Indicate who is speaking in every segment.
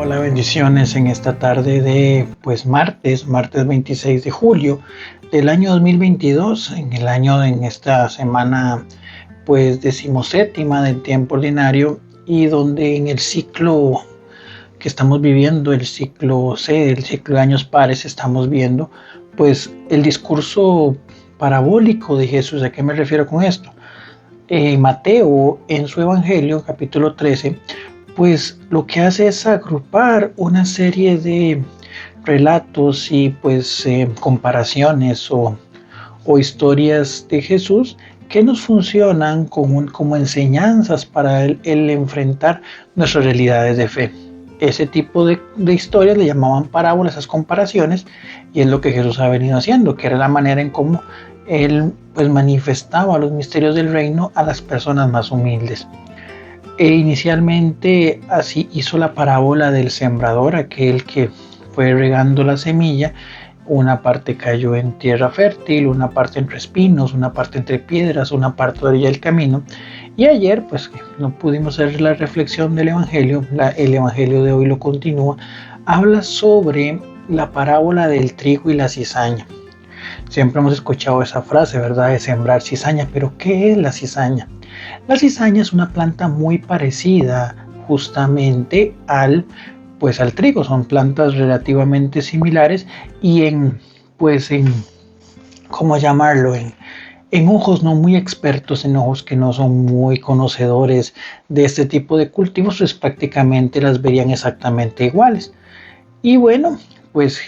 Speaker 1: Hola, bendiciones en esta tarde de martes 26 de julio del año 2022, en esta semana 17ª del tiempo ordinario, y donde en el ciclo que estamos viviendo, el ciclo C, el ciclo de años pares, estamos viendo el discurso parabólico de Jesús. ¿A qué me refiero con esto? Mateo, en su Evangelio, capítulo 13, lo que hace es agrupar una serie de relatos y comparaciones o historias de Jesús que nos funcionan como enseñanzas para el enfrentar nuestras realidades de fe. Ese tipo de historias le llamaban parábolas, esas comparaciones, y es lo que Jesús ha venido haciendo, que era la manera en cómo él manifestaba los misterios del reino a las personas más humildes. Inicialmente así hizo la parábola del sembrador, aquel que fue regando la semilla. Una parte cayó en tierra fértil, una parte entre espinos, una parte entre piedras, una parte de orilla del camino. Y ayer no pudimos hacer la reflexión del Evangelio. El Evangelio de hoy lo continúa. Habla sobre la parábola del trigo y la cizaña. Siempre hemos escuchado esa frase, ¿verdad?, de sembrar cizaña. Pero ¿qué es la cizaña? La cizaña es una planta muy parecida justamente al trigo. Son plantas relativamente similares y en ojos no muy expertos, en ojos que no son muy conocedores de este tipo de cultivos, prácticamente las verían exactamente iguales. Y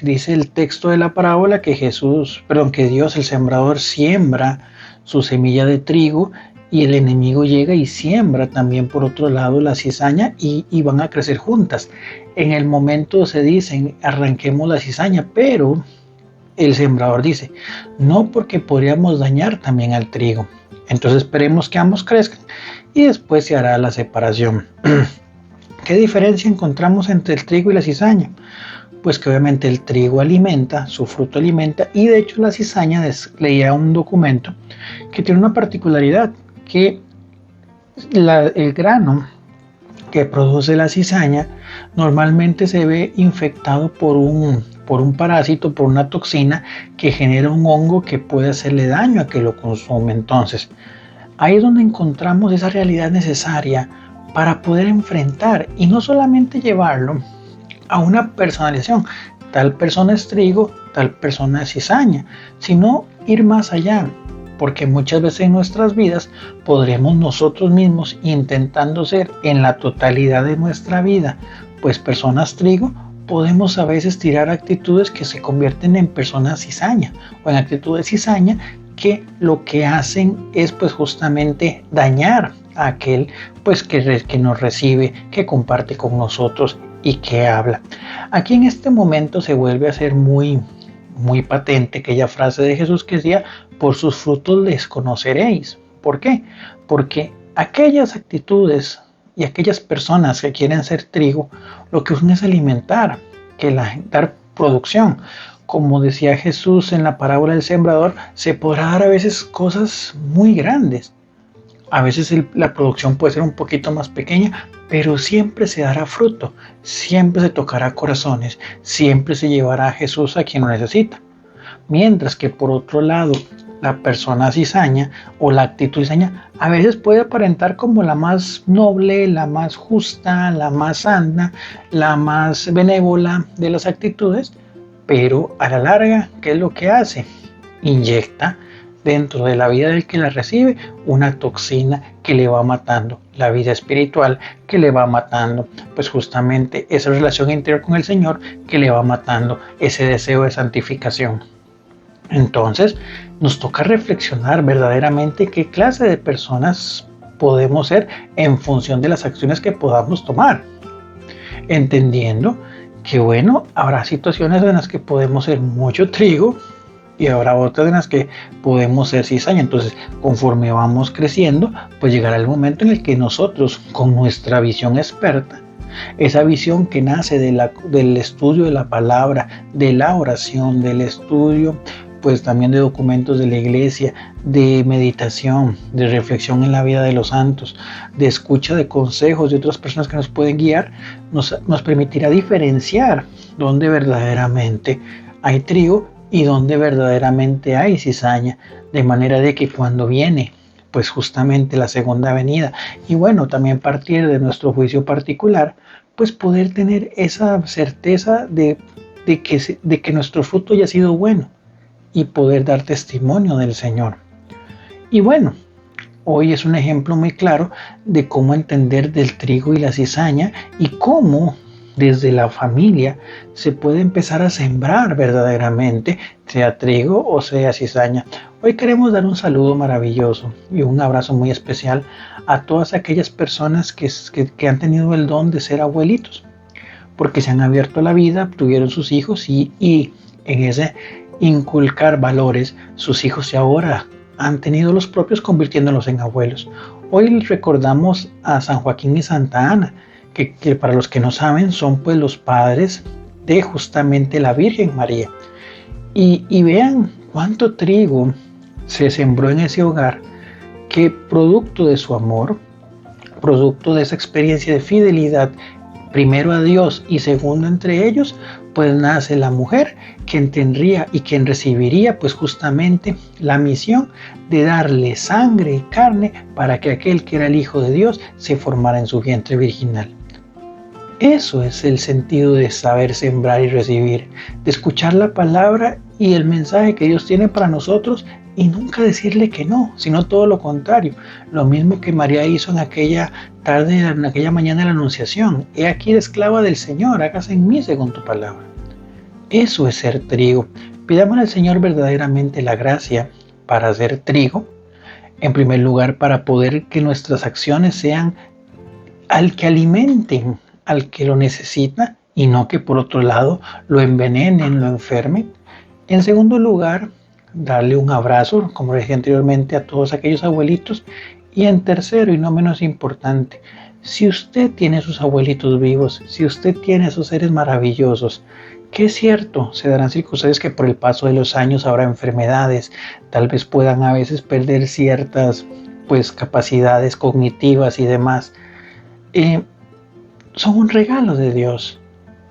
Speaker 1: dice el texto de la parábola que Dios, el sembrador, siembra su semilla de trigo, y el enemigo llega y siembra también por otro lado la cizaña, y van a crecer juntas. En el momento se dicen, arranquemos la cizaña, pero el sembrador dice, no, porque podríamos dañar también al trigo. Entonces esperemos que ambos crezcan y después se hará la separación. ¿Qué diferencia encontramos entre el trigo y la cizaña? Pues que obviamente el trigo alimenta, su fruto alimenta, y de hecho la cizaña, leía un documento que tiene una particularidad, que el grano que produce la cizaña normalmente se ve infectado por un parásito, por una toxina que genera un hongo que puede hacerle daño a que lo consume. Entonces, ahí es donde encontramos esa realidad necesaria para poder enfrentar y no solamente llevarlo a una personalización, tal persona es trigo, tal persona es cizaña, sino ir más allá, porque muchas veces en nuestras vidas podremos nosotros mismos, intentando ser en la totalidad de nuestra vida personas trigo, podemos a veces tirar actitudes que se convierten en personas cizaña, o en actitudes cizaña, que lo que hacen es justamente dañar a aquel que nos recibe, que comparte con nosotros y que habla. Aquí en este momento se vuelve a ser muy patente aquella frase de Jesús que decía, por sus frutos les conoceréis. ¿Por qué? Porque aquellas actitudes y aquellas personas que quieren ser trigo, lo que usan es alimentar, dar producción. Como decía Jesús en la parábola del sembrador, se podrá dar a veces cosas muy grandes. A veces la producción puede ser un poquito más pequeña, pero siempre se dará fruto, siempre se tocará corazones, siempre se llevará a Jesús a quien lo necesita. Mientras que por otro lado, la persona cizaña o la actitud cizaña a veces puede aparentar como la más noble, la más justa, la más santa, la más benévola de las actitudes, pero a la larga, ¿qué es lo que hace? Inyecta dentro de la vida del que la recibe una toxina que le va matando la vida espiritual, que le va matando justamente esa relación interior con el Señor, que le va matando ese deseo de santificación. Entonces nos toca reflexionar verdaderamente qué clase de personas podemos ser en función de las acciones que podamos tomar, entendiendo que habrá situaciones en las que podemos ser mucho trigo y habrá otras en las que podemos ser cizaña. Entonces, conforme vamos creciendo, llegará el momento en el que nosotros, con nuestra visión experta, esa visión que nace del estudio de la palabra, de la oración, del estudio pues también de documentos de la iglesia, de meditación, de reflexión en la vida de los santos, de escucha de consejos de otras personas que nos pueden guiar, nos permitirá diferenciar dónde verdaderamente hay trigo y dónde verdaderamente hay cizaña, de manera de que cuando viene pues justamente la segunda venida y bueno, también partir de nuestro juicio particular, pues poder tener esa certeza de que nuestro fruto haya sido bueno y poder dar testimonio del Señor. Y bueno, hoy es un ejemplo muy claro de cómo entender del trigo y la cizaña y cómo desde la familia se puede empezar a sembrar verdaderamente, sea trigo o sea cizaña. Hoy queremos dar un saludo maravilloso y un abrazo muy especial a todas aquellas personas que han tenido el don de ser abuelitos, porque se han abierto a la vida, tuvieron sus hijos y en ese inculcar valores, sus hijos y ahora han tenido los propios convirtiéndolos en abuelos. Hoy recordamos a San Joaquín y Santa Ana, que para los que no saben son pues los padres de justamente la Virgen María. Y vean cuánto trigo se sembró en ese hogar, que producto de su amor, producto de esa experiencia de fidelidad, primero a Dios y segundo entre ellos, pues nace la mujer quien tendría y quien recibiría pues justamente la misión de darle sangre y carne para que aquel que era el Hijo de Dios se formara en su vientre virginal. Eso es el sentido de saber sembrar y recibir, de escuchar la palabra y el mensaje que Dios tiene para nosotros y nunca decirle que no, sino todo lo contrario. Lo mismo que María hizo en aquella tarde, en aquella mañana de la Anunciación. He aquí la esclava del Señor, hágase en mí según tu palabra. Eso es ser trigo. Pidamos al Señor verdaderamente la gracia para ser trigo. En primer lugar, para poder que nuestras acciones sean al que alimenten al que lo necesita y no que por otro lado lo envenenen, lo enfermen. En segundo lugar, darle un abrazo, como dije anteriormente, a todos aquellos abuelitos. Y en tercero y no menos importante, si usted tiene sus abuelitos vivos, si usted tiene esos seres maravillosos, que es cierto, se darán circunstancias que por el paso de los años habrá enfermedades, tal vez puedan a veces perder ciertas pues capacidades cognitivas y demás. Son un regalo de Dios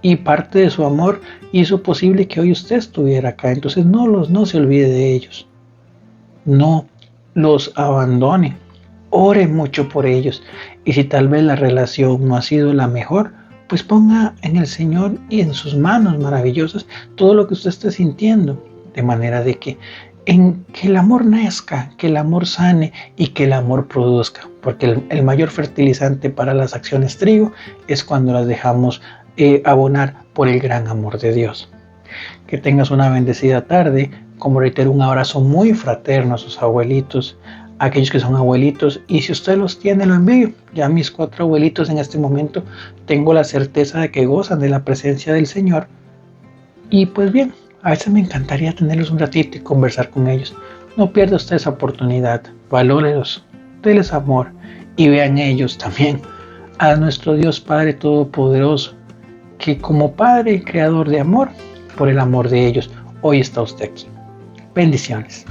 Speaker 1: y parte de su amor hizo posible que hoy usted estuviera acá. Entonces no se olvide de ellos, no los abandone, ore mucho por ellos y si tal vez la relación no ha sido la mejor, pues ponga en el Señor y en sus manos maravillosas todo lo que usted esté sintiendo, de manera de que el amor nazca, que el amor sane y que el amor produzca, porque el mayor fertilizante para las acciones trigo es cuando las dejamos abonar por el gran amor de Dios. Que tengas una bendecida tarde, como reitero, un abrazo muy fraterno a sus abuelitos, a aquellos que son abuelitos, y si usted los tiene, lo envío. Ya mis 4 abuelitos en este momento tengo la certeza de que gozan de la presencia del Señor, y pues bien, a veces me encantaría tenerlos un ratito y conversar con ellos. No pierda usted esa oportunidad, valórelos, déles amor y vean ellos también a nuestro Dios Padre Todopoderoso, que como Padre Creador de amor, por el amor de ellos, hoy está usted aquí. Bendiciones.